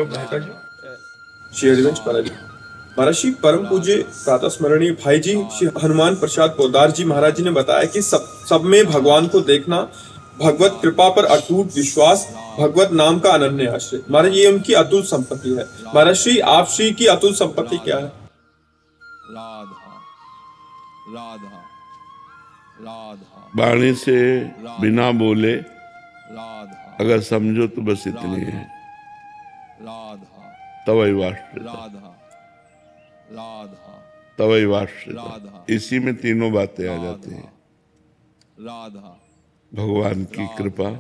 श्री हरिवंश पालाजी महाराज श्री परम पूज्य प्रातः स्मरणीय भाई जी श्री हनुमान प्रसाद पोदार जी महाराज जी ने बताया कि सब में भगवान को देखना, भगवत कृपा पर अटूट विश्वास, भगवत नाम का अनन्य आश्रय। महाराज ये उनकी अतुल संपत्ति है। महाराज श्री आप श्री की अतुल संपत्ति क्या है? राधा राधा राधा वाणी से बिना बोले राधा अगर समझो तो बस इतनी है, राधा तवै वाश्रिता, राधा राधा तवै वाश्रिता। इसी में तीनों बातें आ जाती हैं। राधा भगवान की कृपा,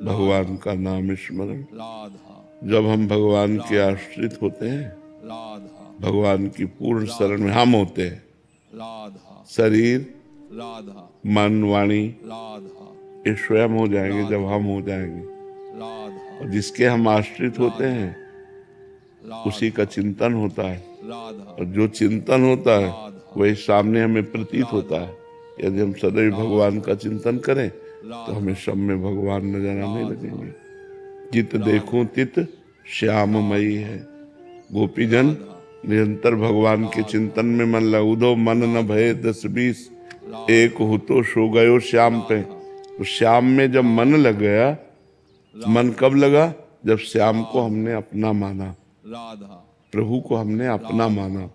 भगवान का नाम स्मरण। राधा जब हम भगवान के आश्रित होते हैं, राधा भगवान की पूर्ण शरण में हम होते हैं, राधा शरीर, राधा मन, वाणी राधा ये स्वयं हो जाएंगे जब हम हो जाएंगे। राधा और जिसके हम आश्रित होते हैं उसी का चिंतन होता है, राधा और जो चिंतन होता है वही सामने हमें प्रतीत होता है। यदि हम सदैव भगवान का चिंतन करें तो हमें सब में भगवान नजर आने लगेंगे। जित देखूं तित श्याममयी है। गोपीजन निरंतर भगवान के चिंतन में मन लगो, मन न भये 10-20 एक हो तो सो गयो श्याम पे। तो श्याम में जब मन लग गया, मन कब लगा? जब श्याम को हमने अपना माना, राधा प्रभु को हमने अपना माना,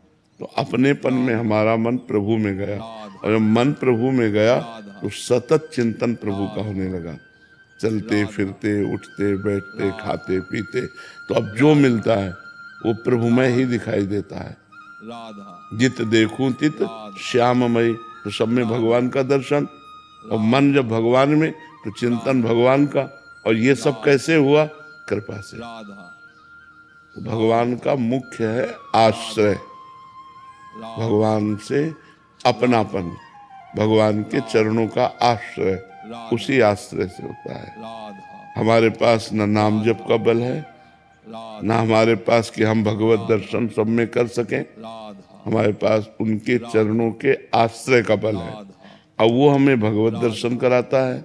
तो अपनेपन में हमारा मन प्रभु में गया। और जब मन प्रभु में गया तो सतत चिंतन प्रभु का होने लगा। चलते फिरते, उठते बैठते, खाते पीते, तो अब जो मिलता है वो प्रभुमय ही दिखाई देता है। राधा जित देखूं तित श्याममयी, तो सब में भगवान का दर्शन। और मन जब भगवान में तो चिंतन भगवान का। और ये सब कैसे हुआ? कृपा से। राधा भगवान का मुख्य है आश्रय, भगवान से अपनापन, भगवान के चरणों का आश्रय, उसी आश्रय से होता है। राधा हमारे पास न नाम जप का बल है, न हमारे पास कि हम भगवत दर्शन सब में कर सकें। राधा हमारे पास उनके चरणों के आश्रय का बल है। अब वो हमें भगवत दर्शन कराता है,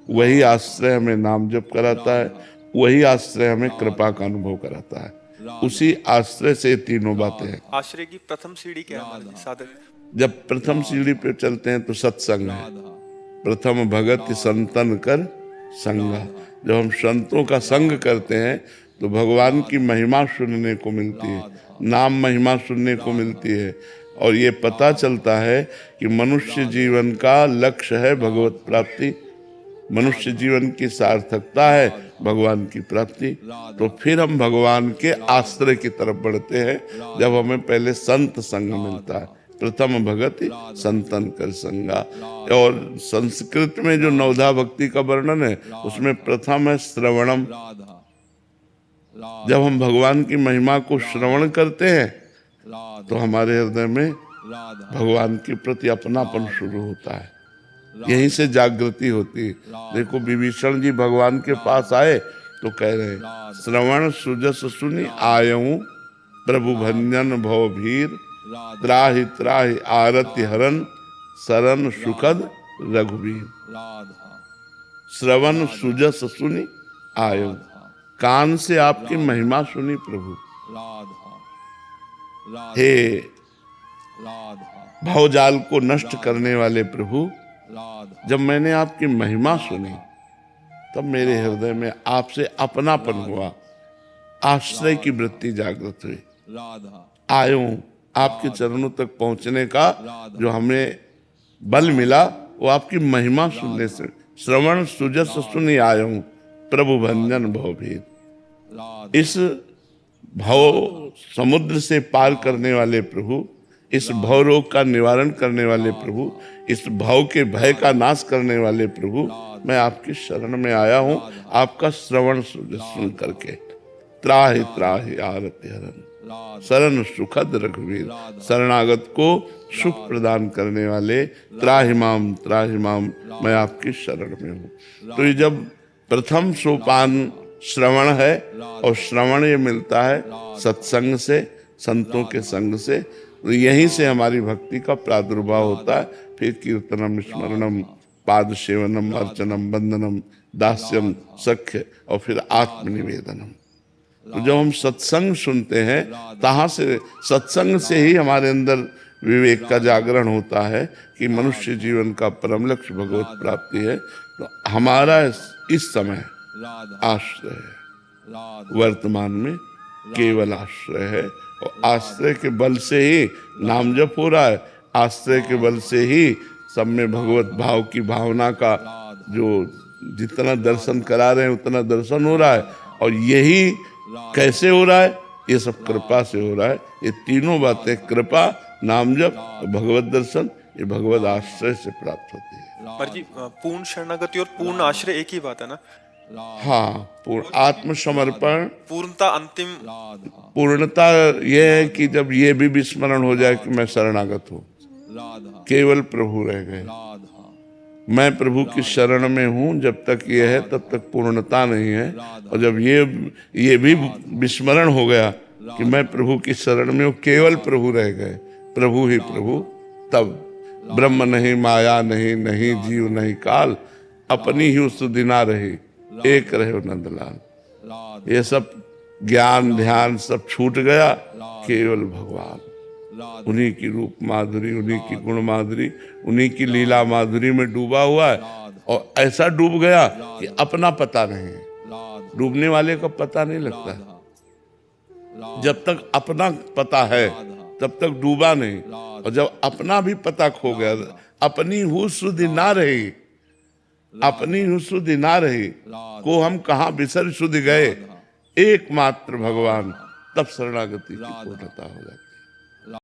वही आश्रय हमें नाम जप कराता है, वही आश्रय हमें कृपा का अनुभव कराता है। उसी आश्रय से तीनों बातें हैं। आश्रय की प्रथम सीढ़ी क्या है महाराज जी? साधक जब प्रथम सीढ़ी पे चलते हैं तो सत्संग है। प्रथम भगत संतन कर संगा। जब हम संतों का संग करते हैं तो भगवान की महिमा सुनने को मिलती है, नाम महिमा सुनने को मिलती है। और ये पता चलता है कि मनुष्य जीवन का लक्ष्य है भगवत प्राप्ति, मनुष्य जीवन की सार्थकता है भगवान की प्राप्ति। तो फिर हम भगवान के आश्रय की तरफ बढ़ते हैं जब हमें पहले संत संग मिलता है। प्रथम भगति संतन कर संगा। और संस्कृत में जो नवधा भक्ति का वर्णन है उसमें प्रथम है श्रवणम। जब हम भगवान की महिमा को श्रवण करते हैं तो हमारे हृदय में भगवान के प्रति अपनापन शुरू होता है, यहीं से जागृति होती है। देखो विभीषण जी भगवान के पास आए तो कह रहे हैं, श्रवण सुजस सुनि आयऊं प्रभु भंजन भव भीर, त्राहि त्राहि आरति हरन शरण सुखद रघुवीर। श्रवण सुजस सुनि आयऊं, कान से आपकी महिमा सुनी प्रभु। हे भवजाल को नष्ट करने वाले प्रभु, जब मैंने आपकी महिमा सुनी तब मेरे हृदय में आपसे अपनापन हुआ, आश्रय की वृत्ति जागृत हुई। आयो आपके चरणों तक पहुंचने का जो हमें बल मिला वो आपकी महिमा सुनने से। श्रवण सुजस सुनि आयो प्रभु भंजन भव भीर। इस भव समुद्र से पार करने वाले प्रभु, इस भव रोग का निवारण करने वाले प्रभु, इस भव के भय का नाश करने वाले प्रभु, मैं आपकी शरण में आया हूँ आपका श्रवण सुन करके। त्राहि त्राहि आरति हरन शरण सुखद रघुवीर। शरणागत को सुख प्रदान करने वाले त्राहि माम, मैं आपकी शरण में हूँ। तो ये जब प्रथम सोपान श्रवण है, और श्रवण ये मिलता है सत्संग से, संतों के संग से, तो यहीं से हमारी भक्ति का प्रादुर्भाव होता है। फिर कीर्तनम स्मरणम पाद सेवनम अर्चनम वंदनम दास्यम सख्य और फिर आत्मनिवेदनम। तो जब हम सत्संग सुनते हैं तहाँ से, सत्संग से ही हमारे अंदर विवेक का जागरण होता है कि मनुष्य जीवन का परम लक्ष्य भगवत प्राप्ति है। तो हमारा इस समय राधा आश्रय है, राधा वर्तमान में केवल आश्रय है, और आश्रय के बल से ही नाम जप हो रहा है, आश्रय के बल से ही सब में भगवत भाव की भावना का जो जितना दर्शन करा रहे हैं उतना दर्शन हो रहा है। और यही कैसे हो रहा है? ये सब कृपा से हो रहा है। ये तीनों बातें, कृपा, नाम जप, भगवत दर्शन, ये भगवत आश्रय से प्राप्त होती है। महाराज जी, पूर्ण शरणागति और पूर्ण आश्रय एक ही बात है ना? हाँ, पूर्ण आत्मसमर्पण, पूर्णता, अंतिम पूर्णता ये है कि जब ये भी विस्मरण हो जाए कि मैं शरणागत हूँ, राधा केवल प्रभु रह गए, राधा मैं प्रभु की शरण में हूँ, जब तक ये है तब तक पूर्णता नहीं है। और जब ये भी विस्मरण हो गया कि मैं प्रभु की शरण में हूँ, केवल प्रभु रह गए, प्रभु ही प्रभु, तब ब्रह्म नहीं, माया नहीं, नहीं जीव नहीं काल, अपनी ही सुदिना रही, एक रहे नंदलाल। ये सब ज्ञान ध्यान सब छूट गया, केवल भगवान, उन्हीं की रूप माधुरी, उन्हीं की गुण माधुरी, उन्हीं की लीला माधुरी में डूबा हुआ है। और ऐसा डूब गया कि अपना पता नहीं है। डूबने वाले का पता नहीं लगता है। जब तक अपना पता है तब तक डूबा नहीं, और जब अपना भी पता खो गया, अपनी हुस सुधि ना रही, अपनी हुस सुधि ना रही, को हम कहाँ बिसर सुधि गए, एकमात्र भगवान, तब शरणागति की पूर्णता हो जाती है।